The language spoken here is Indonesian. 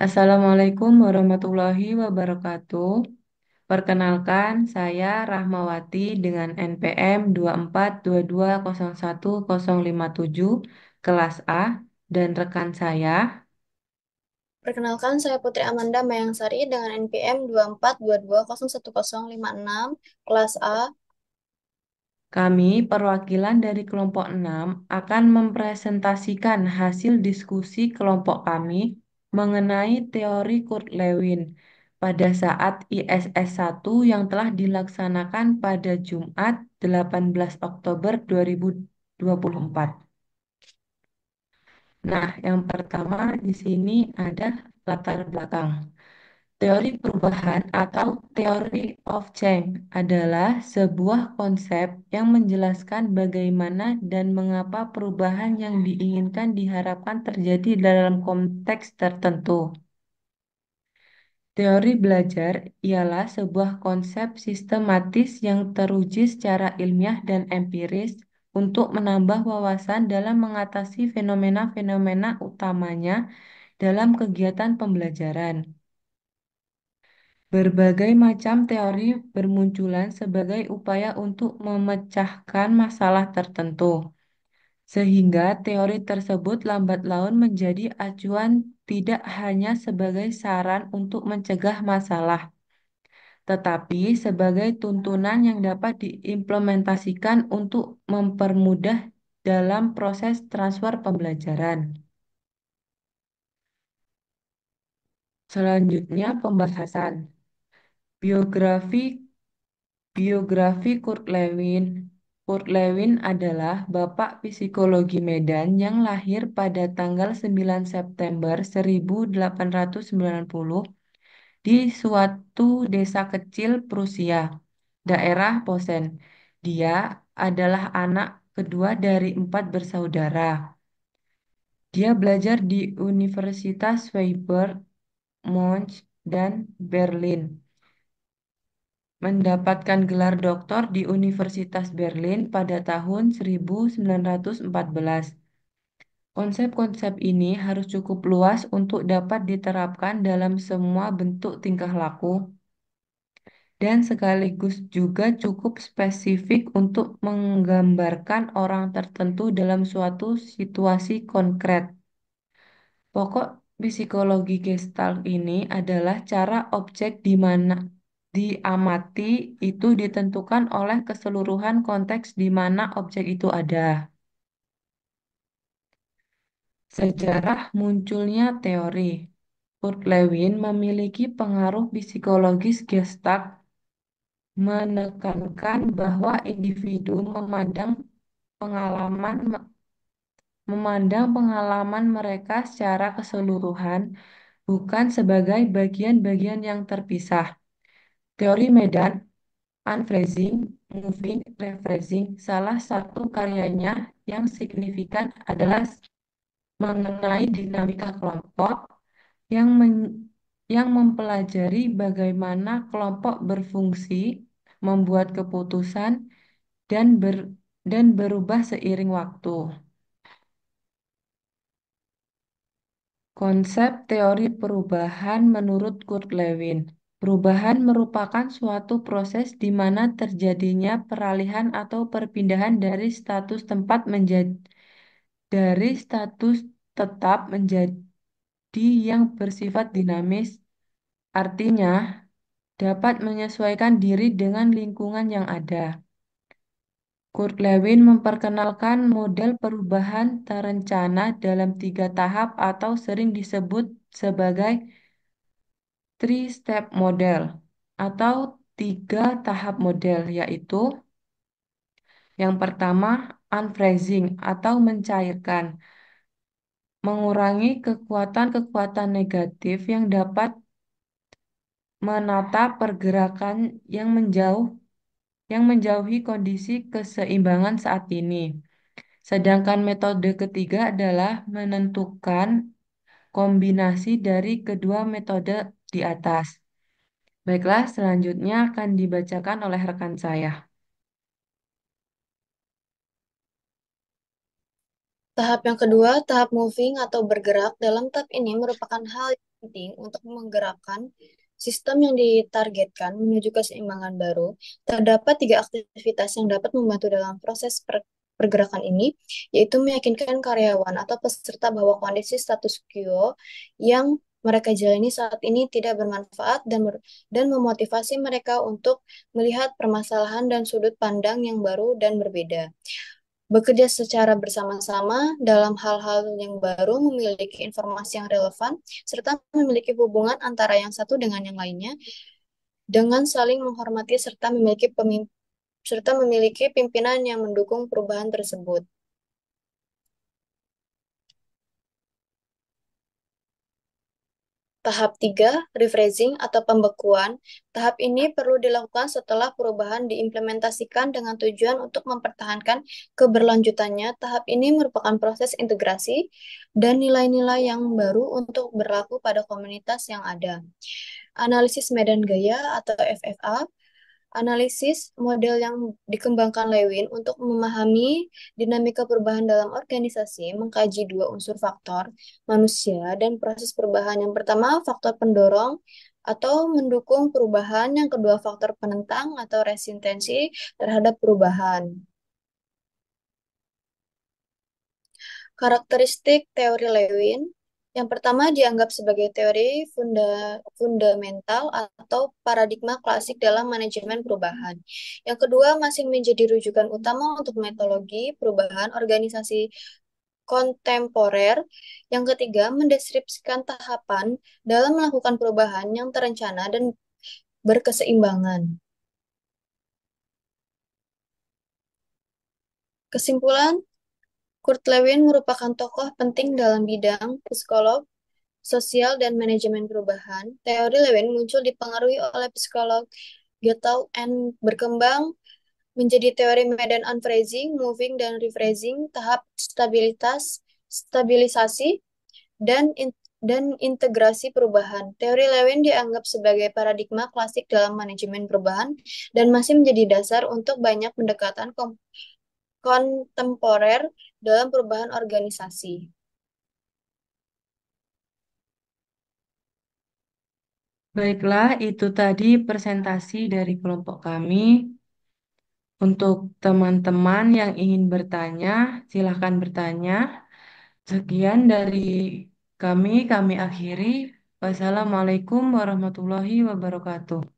Assalamualaikum warahmatullahi wabarakatuh. Perkenalkan, saya Rahmawati dengan NPM 2422010057 kelas A dan rekan saya. Perkenalkan, saya Putri Amanda Mayangsari dengan NPM 2422010056 kelas A. Kami, perwakilan dari kelompok 6, akan mempresentasikan hasil diskusi kelompok kami mengenai teori Kurt-Lewin pada saat ISS 1 yang telah dilaksanakan pada Jumat 18 Oktober 2024. Nah, yang pertama di sini ada latar belakang. Teori perubahan atau teori of change adalah sebuah konsep yang menjelaskan bagaimana dan mengapa perubahan yang diinginkan diharapkan terjadi dalam konteks tertentu. Teori belajar ialah sebuah konsep sistematis yang teruji secara ilmiah dan empiris untuk menambah wawasan dalam mengatasi fenomena-fenomena utamanya dalam kegiatan pembelajaran. Berbagai macam teori bermunculan sebagai upaya untuk memecahkan masalah tertentu, sehingga teori tersebut lambat laun menjadi acuan tidak hanya sebagai saran untuk mencegah masalah, tetapi sebagai tuntunan yang dapat diimplementasikan untuk mempermudah dalam proses transfer pembelajaran. Selanjutnya, pembahasan biografi. Biografi Kurt Lewin. Kurt Lewin adalah bapak psikologi Medan yang lahir pada tanggal 9 September 1890 di suatu desa kecil Prusia, daerah Posen. Dia adalah anak kedua dari empat bersaudara. Dia belajar di Universitas Freiburg, München, dan Berlin. Mendapatkan gelar doktor di Universitas Berlin pada tahun 1914. Konsep-konsep ini harus cukup luas untuk dapat diterapkan dalam semua bentuk tingkah laku dan sekaligus juga cukup spesifik untuk menggambarkan orang tertentu dalam suatu situasi konkret. Pokok psikologi Gestalt ini adalah cara objek di mana diamati itu ditentukan oleh keseluruhan konteks di mana objek itu ada. Sejarah munculnya teori Kurt Lewin memiliki pengaruh psikologis Gestalt menekankan bahwa individu pengalaman memandang pengalaman mereka secara keseluruhan bukan sebagai bagian-bagian yang terpisah. Teori medan, unfreezing, moving, rephrasing, salah satu karyanya yang signifikan adalah mengenai dinamika kelompok yang yang mempelajari bagaimana kelompok berfungsi, membuat keputusan, dan berubah seiring waktu. Konsep teori perubahan menurut Kurt Lewin. Perubahan merupakan suatu proses di mana terjadinya peralihan atau perpindahan dari status tempat menjadi dari status tetap menjadi yang bersifat dinamis, artinya dapat menyesuaikan diri dengan lingkungan yang ada. Kurt Lewin memperkenalkan model perubahan terencana dalam tiga tahap atau sering disebut sebagai three-step model atau tiga tahap model, yaitu yang pertama unfreezing atau mencairkan, mengurangi kekuatan-kekuatan negatif yang dapat menata pergerakan yang menjauhi kondisi keseimbangan saat ini. Sedangkan metode ketiga adalah menentukan kombinasi dari kedua metode di atas. Baiklah, selanjutnya akan dibacakan oleh rekan saya. Tahap yang kedua, tahap moving atau bergerak. Dalam tahap ini merupakan hal penting untuk menggerakkan sistem yang ditargetkan menuju keseimbangan baru. Terdapat tiga aktivitas yang dapat membantu dalam proses pergerakan ini, yaitu meyakinkan karyawan atau peserta bahwa kondisi status quo yang mereka jalani saat ini tidak bermanfaat dan memotivasi mereka untuk melihat permasalahan dan sudut pandang yang baru dan berbeda. Bekerja secara bersama-sama dalam hal-hal yang baru, memiliki informasi yang relevan, serta memiliki hubungan antara yang satu dengan yang lainnya, dengan saling menghormati serta memiliki pimpinan yang mendukung perubahan tersebut. Tahap 3, rephrasing atau pembekuan. Tahap ini perlu dilakukan setelah perubahan diimplementasikan dengan tujuan untuk mempertahankan keberlanjutannya. Tahap ini merupakan proses integrasi dan nilai-nilai yang baru untuk berlaku pada komunitas yang ada. Analisis medan gaya atau FFA. Analisis model yang dikembangkan Lewin untuk memahami dinamika perubahan dalam organisasi mengkaji dua unsur faktor, manusia dan proses perubahan. Yang pertama, faktor pendorong atau mendukung perubahan. Yang kedua, faktor penentang atau resistensi terhadap perubahan. Karakteristik teori Lewin. Yang pertama dianggap sebagai teori fundamental atau paradigma klasik dalam manajemen perubahan. Yang kedua masih menjadi rujukan utama untuk metodologi perubahan organisasi kontemporer. Yang ketiga mendeskripsikan tahapan dalam melakukan perubahan yang terencana dan berkeseimbangan. Kesimpulan, Kurt Lewin merupakan tokoh penting dalam bidang psikolog sosial dan manajemen perubahan. Teori Lewin muncul dipengaruhi oleh psikolog Getau and berkembang menjadi teori medan unfreezing, moving, dan rephrasing, tahap stabilisasi, dan integrasi perubahan. Teori Lewin dianggap sebagai paradigma klasik dalam manajemen perubahan dan masih menjadi dasar untuk banyak pendekatan kontemporer dalam perubahan organisasi. Baiklah, itu tadi presentasi dari kelompok kami. Untuk teman-teman yang ingin bertanya, silahkan bertanya. Sekian dari kami akhiri. Wassalamualaikum warahmatullahi wabarakatuh.